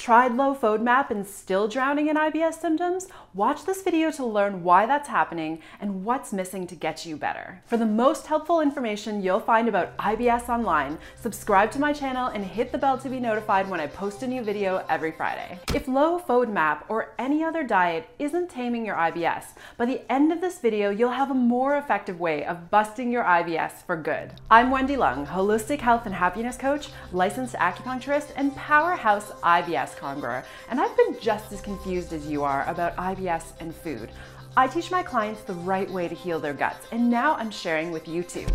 Tried low FODMAP and still drowning in IBS symptoms? Watch this video to learn why that's happening and what's missing to get you better. For the most helpful information you'll find about IBS online, subscribe to my channel and hit the bell to be notified when I post a new video every Friday. If low FODMAP or any other diet isn't taming your IBS, by the end of this video you'll have a more effective way of busting your IBS for good. I'm Wendy Leung, holistic health and happiness coach, licensed acupuncturist, and powerhouse IBS conqueror, and I've been just as confused as you are about IBS and food. I teach my clients the right way to heal their guts, and now I'm sharing with you too.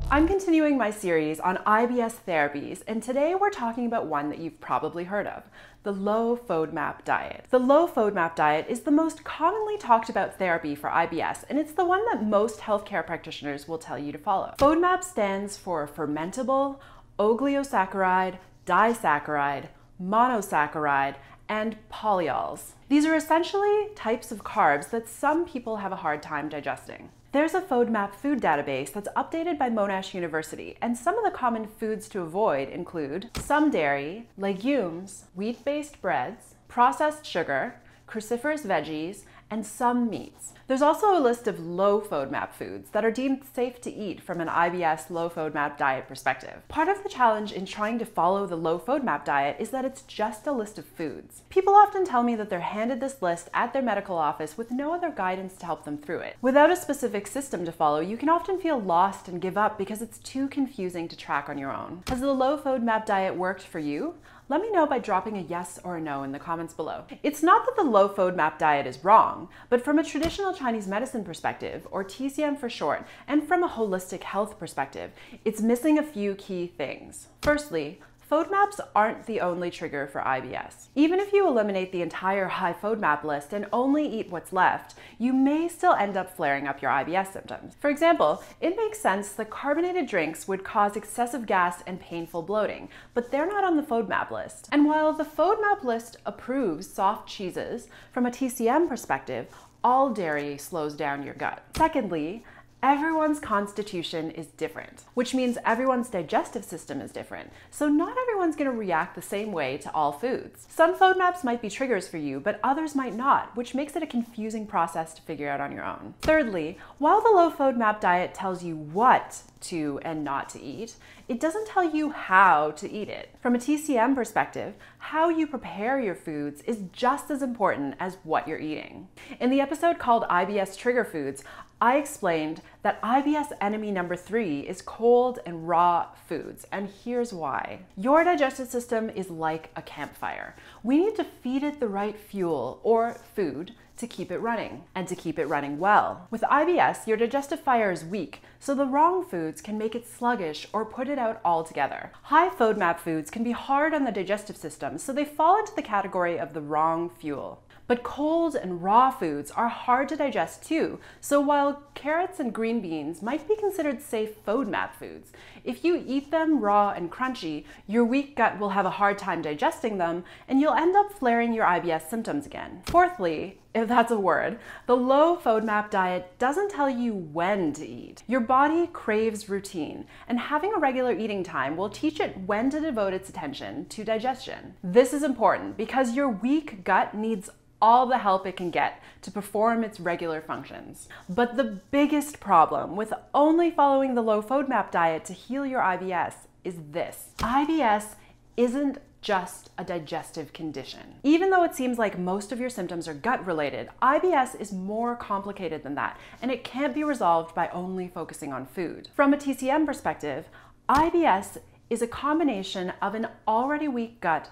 I'm continuing my series on IBS therapies, and today we're talking about one that you've probably heard of, the low FODMAP diet. The low FODMAP diet is the most commonly talked about therapy for IBS, and it's the one that most healthcare practitioners will tell you to follow. FODMAP stands for fermentable, oligosaccharide, disaccharide, monosaccharide, and polyols. These are essentially types of carbs that some people have a hard time digesting. There's a FODMAP food database that's updated by Monash University, and some of the common foods to avoid include some dairy, legumes, wheat-based breads, processed sugar, cruciferous veggies, and some meats. There's also a list of low FODMAP foods that are deemed safe to eat from an IBS low FODMAP diet perspective. Part of the challenge in trying to follow the low FODMAP diet is that it's just a list of foods. People often tell me that they're handed this list at their medical office with no other guidance to help them through it. Without a specific system to follow, you can often feel lost and give up because it's too confusing to track on your own. Has the low FODMAP diet worked for you? Let me know by dropping a yes or a no in the comments below. It's not that the low FODMAP diet is wrong, but from a traditional Chinese medicine perspective, or TCM for short, and from a holistic health perspective, it's missing a few key things. Firstly, FODMAPs aren't the only trigger for IBS. Even if you eliminate the entire high FODMAP list and only eat what's left, you may still end up flaring up your IBS symptoms. For example, it makes sense that carbonated drinks would cause excessive gas and painful bloating, but they're not on the FODMAP list. And while the FODMAP list approves soft cheeses, from a TCM perspective, all dairy slows down your gut. Secondly, everyone's constitution is different, which means everyone's digestive system is different. So not everyone's going to react the same way to all foods. Some FODMAPs might be triggers for you, but others might not, which makes it a confusing process to figure out on your own. Thirdly, while the low FODMAP diet tells you what to and not to eat, it doesn't tell you how to eat it. From a TCM perspective, how you prepare your foods is just as important as what you're eating. In the episode called IBS Trigger Foods, I explained that IBS enemy number 3 is cold and raw foods, and here's why. Your digestive system is like a campfire. We need to feed it the right fuel or food to keep it running, and to keep it running well. With IBS, your digestive fire is weak, so the wrong foods can make it sluggish or put it out altogether. High FODMAP foods can be hard on the digestive system, so they fall into the category of the wrong fuel. But cold and raw foods are hard to digest too, so while carrots and green beans might be considered safe FODMAP foods, if you eat them raw and crunchy, your weak gut will have a hard time digesting them, and you'll end up flaring your IBS symptoms again. Fourthly, if that's a word, the low FODMAP diet doesn't tell you when to eat. Your body craves routine, and having a regular eating time will teach it when to devote its attention to digestion. This is important because your weak gut needs all the help it can get to perform its regular functions. But the biggest problem with only following the low FODMAP diet to heal your IBS is this. IBS isn't just a digestive condition. Even though it seems like most of your symptoms are gut related, IBS is more complicated than that, and it can't be resolved by only focusing on food. From a TCM perspective, IBS is a combination of an already weak gut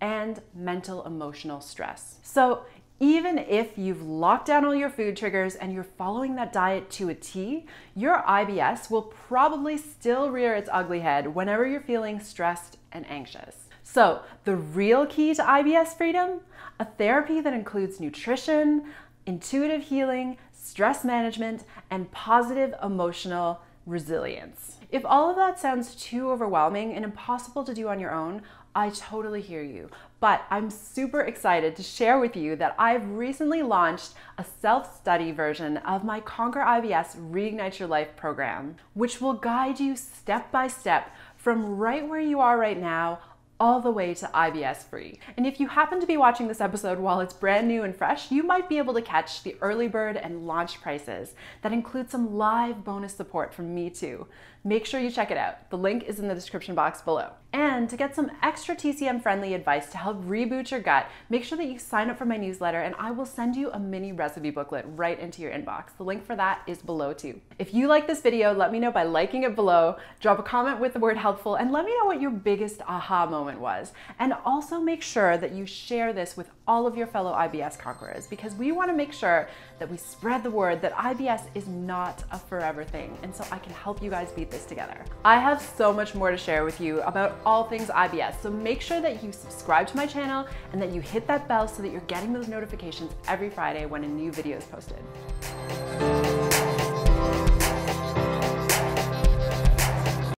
and mental emotional stress. So even if you've locked down all your food triggers and you're following that diet to a T, your IBS will probably still rear its ugly head whenever you're feeling stressed and anxious. So the real key to IBS freedom? A therapy that includes nutrition, intuitive healing, stress management, and positive emotional resilience. If all of that sounds too overwhelming and impossible to do on your own, I totally hear you, but I'm super excited to share with you that I've recently launched a self-study version of my Conquer IBS Reignite Your Life program, which will guide you step by step from right where you are right now all the way to IBS free. And if you happen to be watching this episode while it's brand new and fresh, you might be able to catch the early bird and launch prices that include some live bonus support from me too. Make sure you check it out. The link is in the description box below. And to get some extra TCM friendly advice to help reboot your gut, make sure that you sign up for my newsletter and I will send you a mini recipe booklet right into your inbox. The link for that is below too. If you like this video, let me know by liking it below, drop a comment with the word helpful, and let me know what your biggest aha moment was. And also make sure that you share this with all of your fellow IBS conquerors, because we want to make sure that we spread the word that IBS is not a forever thing, and so I can help you guys beat this together. I have so much more to share with you about all things IBS, so make sure that you subscribe to my channel and that you hit that bell so that you're getting those notifications every Friday when a new video is posted.